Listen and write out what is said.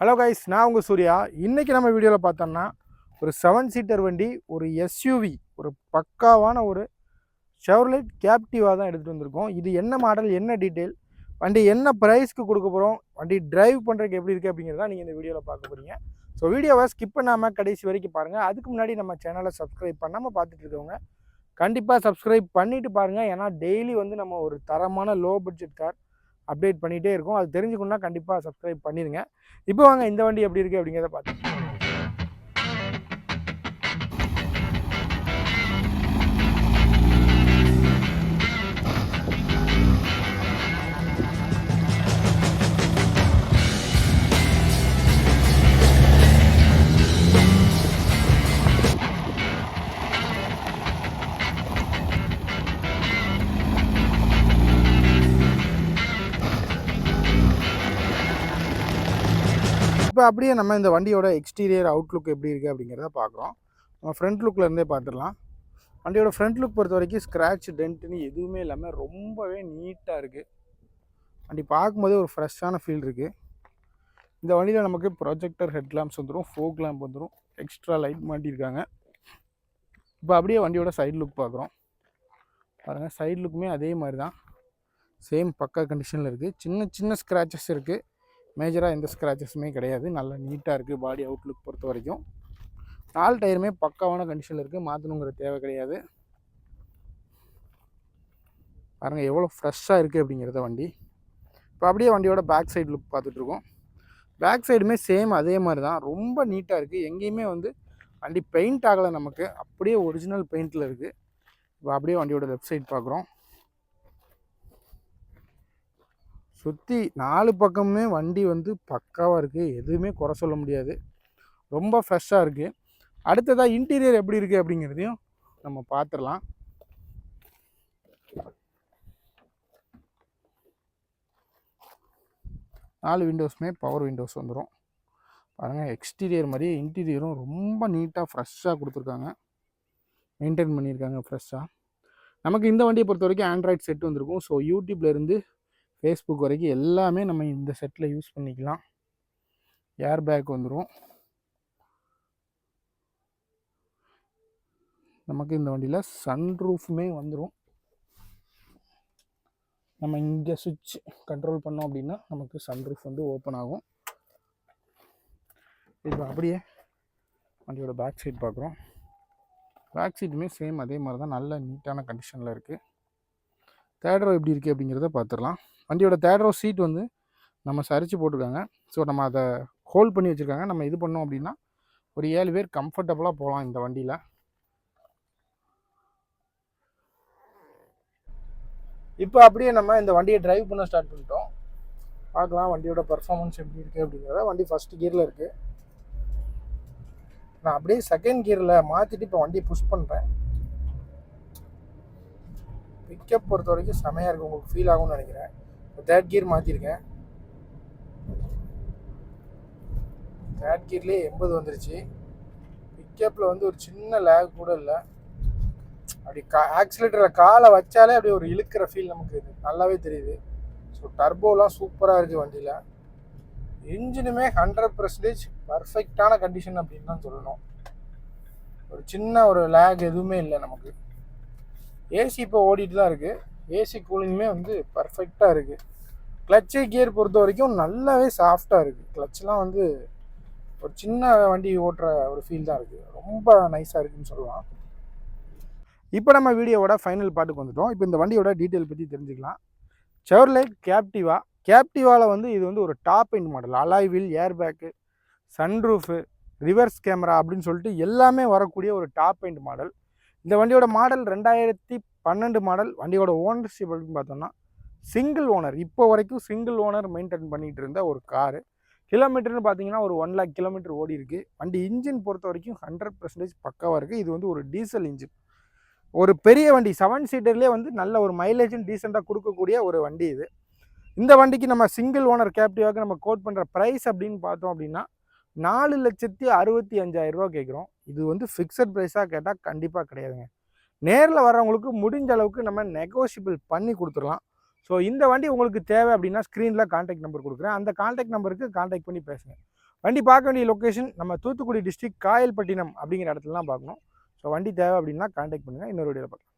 Hello guys, நான் உங்கள் சூர்யா. இன்றைக்கி நம்ம வீடியோவில் பார்த்தோம்னா ஒரு 7 சீட்டர் வண்டி, ஒரு எஸ்யூவி, ஒரு பக்காவான ஒரு ஷெவர்லெட் கேப்டிவா தான் எடுத்துகிட்டு வந்திருக்கோம். இது என்ன மாடல், என்ன டீட்டெயில், வண்டி என்ன ப்ரைஸ்க்கு கொடுக்க போகிறோம், வண்டி டிரைவ் பண்ணுறதுக்கு எப்படி இருக்குது அப்படிங்கிறத நீங்கள் இந்த வீடியோவில் பார்க்க போகிறீங்க. ஸோ வீடியோவை ஸ்கிப் பண்ணாமல் கடைசி வரைக்கும் பாருங்கள். அதுக்கு முன்னாடி நம்ம சேனலை சப்ஸ்கிரைப் பண்ணாமல் பார்த்துட்டு இருக்கவங்க கண்டிப்பாக சப்ஸ்கிரைப் பண்ணிவிட்டு பாருங்கள். ஏன்னா டெய்லி வந்து நம்ம ஒரு தரமான லோ பட்ஜெட் கார் அப்டேட் பண்ணிகிட்டே இருக்கும். அது தெரிஞ்சுக்கணுன்னா கண்டிப்பாக சப்ஸ்கிரைப் பண்ணிடுங்க. இப்போ வாங்க இந்த வண்டி எப்படி இருக்குது அப்படிங்கிறத பார்த்து. இப்போ அப்படியே நம்ம இந்த வண்டியோட எக்ஸ்டீரியர் அவுட்லுக் எப்படி இருக்குது அப்படிங்கிறத பார்க்குறோம். நம்ம ஃப்ரண்ட் லுக்கில் இருந்தே பார்த்துடலாம். வண்டியோட ஃப்ரண்ட் லுக் பொறுத்த வரைக்கும் ஸ்க்ராட்ச் டென்ட்னு எதுவுமே இல்லாமல் ரொம்பவே நீட்டாக இருக்குது. வண்டி பார்க்கும்போதே ஒரு ஃப்ரெஷ்ஷான ஃபீல் இருக்குது. இந்த வண்டியில் நமக்கு ப்ரொஜெக்டர் ஹெட் லேம்ப்ஸ் வந்துடும், ஃபோக் லேம்ப் வந்துடும், எக்ஸ்ட்ரா லைட் மாட்டியிருக்காங்க. இப்போ அப்படியே வண்டியோட சைடு லுக் பார்க்குறோம். பாருங்கள், சைடு லுக்குமே அதே மாதிரி தான், சேம் பக்கா கண்டிஷனில் இருக்குது. சின்ன சின்ன ஸ்க்ராச்சஸ் இருக்குது, மேஜராக எந்த ஸ்க்ராச்சஸுமே கிடையாது. நல்லா நீட்டாக இருக்குது. பாடி அவுட்லுக் பொறுத்த வரைக்கும் 4 டயருமே பக்காவான கண்டிஷனில் இருக்குது, மாற்றணுங்கிற தேவை கிடையாது. பாருங்கள் எவ்வளோ ஃப்ரெஷ்ஷாக இருக்குது அப்படிங்கிறத வண்டி. இப்போ அப்படியே வண்டியோட பேக் சைடு லுக் பார்த்துட்ருக்கோம். பேக் சைடுமே சேம் அதே மாதிரி தான், ரொம்ப நீட்டாக இருக்குது. எங்கேயுமே வந்து வண்டி பெயிண்ட் ஆகலை, நமக்கு அப்படியே ஒரிஜினல் பெயிண்டில் இருக்குது. இப்போ அப்படியே வண்டியோட லெஃப்ட் சைடு பார்க்குறோம். சுற்றி 4 பக்கமுமே வண்டி வந்து பக்காவாக இருக்குது, எதுவுமே குறை சொல்ல முடியாது, ரொம்ப ஃப்ரெஷ்ஷாக இருக்குது. அடுத்ததாக இன்டீரியர் எப்படி இருக்குது அப்படிங்கிறதையும் நம்ம பார்த்துடலாம். நாலு விண்டோஸுமே பவர் விண்டோஸ் வந்துடும். பாருங்கள், எக்ஸ்டீரியர் மாதிரியே இன்டீரியரும் ரொம்ப நீட்டாக ஃப்ரெஷ்ஷாக கொடுத்துருக்காங்க, மெயின்டைன் பண்ணியிருக்காங்க ஃப்ரெஷ்ஷாக. நமக்கு இந்த வண்டியை பொறுத்த வரைக்கும் ஆண்ட்ராய்டு செட் வந்திருக்கும். ஸோ யூடியூப்லேருந்து ஃபேஸ்புக் வரைக்கும் எல்லாமே நம்ம இந்த செட்டில் யூஸ் பண்ணிக்கலாம். ஏர் பேக் வந்துடும் நமக்கு. இந்த வண்டியில் சன்ரூஃபுமே வந்துடும். நம்ம இங்கே சுவிட்ச் கண்ட்ரோல் பண்ணோம் அப்படின்னா நமக்கு சன்ரூஃப் வந்து ஓப்பன் ஆகும். இப்போ அப்படியே வண்டியோட பேக் சைட் பார்க்குறோம். பேக் சீட்டுமே சேம் அதே மாதிரி தான், நல்ல நீட்டான கண்டிஷனில் இருக்குது. தேர்ட் ரோ எப்படி இருக்குது அப்படிங்கிறத பார்த்துடலாம். வண்டியோட தேர்ட் ரோ சீட் வந்து நம்ம சரிச்சு போட்டிருக்காங்க. ஸோ நம்ம அதை ஹோல்ட் பண்ணி வச்சுருக்காங்க. நம்ம இது பண்ணோம் அப்படின்னா ஒரு 7 பேர் கம்ஃபர்டபுளாக போகலாம் இந்த வண்டியில். இப்போ அப்படியே நம்ம இந்த வண்டியை டிரைவ் பண்ண ஸ்டார்ட் பண்ணிட்டோம். பார்க்கலாம் வண்டியோட பர்ஃபார்மன்ஸ் எப்படி இருக்குது அப்படிங்கிறத. வண்டி ஃபஸ்ட் கியரில் இருக்குது. நான் அப்படியே செகண்ட் கியரில் மாற்றிட்டு இப்போ வண்டியை புஷ் பண்ணுறேன். பிக்கப் பொறுத்த வரைக்கும் செமையாக இருக்குது, உங்களுக்கு ஃபீல் ஆகும்னு நினைக்கிறேன். இப்போ தேர்ட் கியர் மாற்றிருக்கேன். தேர்ட் கியர்லேயே 80 வந்துருச்சு. பிக்கப்பில் வந்து ஒரு சின்ன லேக் கூட இல்லை. அப்படி ஆக்சிலேட்டரில் காலை வச்சாலே அப்படியே ஒரு இழுக்கிற ஃபீல் நமக்கு நல்லாவே தெரியுது. ஸோ டர்போலாம் சூப்பராக இருக்குது வண்டியில். இன்ஜினுமே 100% பர்ஃபெக்டான கண்டிஷன் அப்படின்னு தான் சொல்லணும். ஒரு சின்ன ஒரு லேக் எதுவுமே இல்லை நமக்கு. ஏசி இப்போ ஓடிட்டு தான் இருக்குது. ஏசி கூலிங்குமே வந்து பர்ஃபெக்டாக இருக்குது. கிளச்சு கியர் பொறுத்த வரைக்கும் நல்லாவே சாஃப்டாக இருக்குது. கிளச்லாம் வந்து ஒரு சின்ன வண்டி ஓட்டுற ஒரு ஃபீல் தான் இருக்குது, ரொம்ப நைஸாக இருக்குதுன்னு சொல்லலாம். இப்போ நம்ம வீடியோவோட ஃபைனல் பாட்டுக்கு வந்துட்டோம். இப்போ இந்த வண்டியோட டீட்டெயில் பற்றி தெரிஞ்சுக்கலாம். செவர்லெட் கேப்டிவாவில் வந்து இது வந்து ஒரு top end model. Alloy wheel, air bag, sunroof, reverse camera அப்படின்னு சொல்லிட்டு எல்லாமே வரக்கூடிய ஒரு டாப் எண்ட் மாடல். இந்த வண்டியோட மாடல் 2012 மாடல். வண்டியோட ஓனர்ஷிப் அப்படின்னு பார்த்தோம்னா சிங்கிள் ஓனர். இப்போ வரைக்கும் சிங்கிள் ஓனர் மெயின்டைன் பண்ணிகிட்டு இருந்த ஒரு காரு. கிலோமீட்டர்னு பார்த்தீங்கன்னா ஒரு 1 lakh கிலோமீட்டர் ஓடி இருக்குது. வண்டி இன்ஜின் பொறுத்த வரைக்கும் 100% பக்காவாக இருக்குது. இது வந்து ஒரு டீசல் இன்ஜின், ஒரு பெரிய வண்டி. 7 சீட்டர்லேயே வந்து நல்ல ஒரு மைலேஜும் டீசெண்டாக கொடுக்கக்கூடிய ஒரு வண்டி இது. இந்த வண்டிக்கு நம்ம சிங்கிள் ஓனர் கேப்டிவாக்கு நம்ம கோட் பண்ணுற ப்ரைஸ் அப்படின்னு பார்த்தோம் அப்படின்னா 4,65,000 கேட்குறோம். இது வந்து ஃபிக்ஸட் ப்ரைஸாக கேட்டால் கண்டிப்பாக கிடையாதுங்க. நேரில் வர்றவங்களுக்கு முடிஞ்ச அளவுக்கு நம்ம நெகோஷியபிள் பண்ணி கொடுத்துடலாம். ஸோ இந்த வண்டி உங்களுக்கு தேவை அப்படின்னா ஸ்க்ரீனில் கான்டாக்ட் நம்பர் கொடுக்குறேன். அந்த கான்டாக்ட் நம்பருக்கு கான்டாக்ட் பண்ணி பேசுங்க. வண்டி பார்க்க வேண்டிய லொக்கேஷன் நம்ம தூத்துக்குடி டிஸ்ட்ரிக்ட் காயல்பட்டினம் அப்படிங்கிற இடத்துல தான் பார்க்கணும். ஸோ வண்டி தேவை அப்படின்னா கான்டாக்ட் பண்ணுங்கள். இன்னொரு வீடியோவில் பார்க்கலாம்.